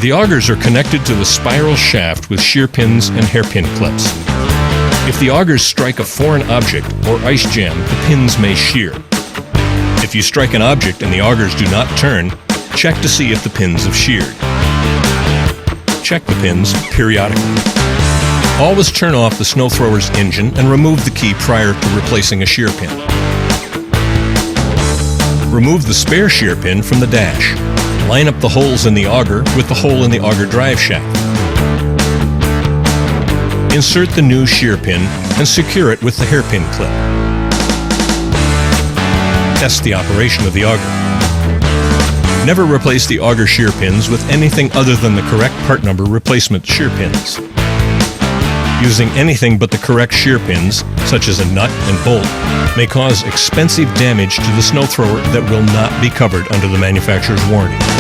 The augers are connected to the spiral shaft with shear pins and hairpin clips. If the augers strike a foreign object or ice jam, the pins may shear. If you strike an object and the augers do not turn, check to see if the pins have sheared. Check the pins periodically. Always turn off the snow thrower's engine and remove the key prior to replacing a shear pin. Remove the spare shear pin from the dash. Line up the holes in the auger with the hole in the auger drive shaft. Insert the new shear pin and secure it with the hairpin clip. Test the operation of the auger. Never replace the auger shear pins with anything other than the correct part number replacement shear pins. Using anything but the correct shear pins, such as a nut and bolt, may cause expensive damage to the snow thrower that will not be covered under the manufacturer's warranty.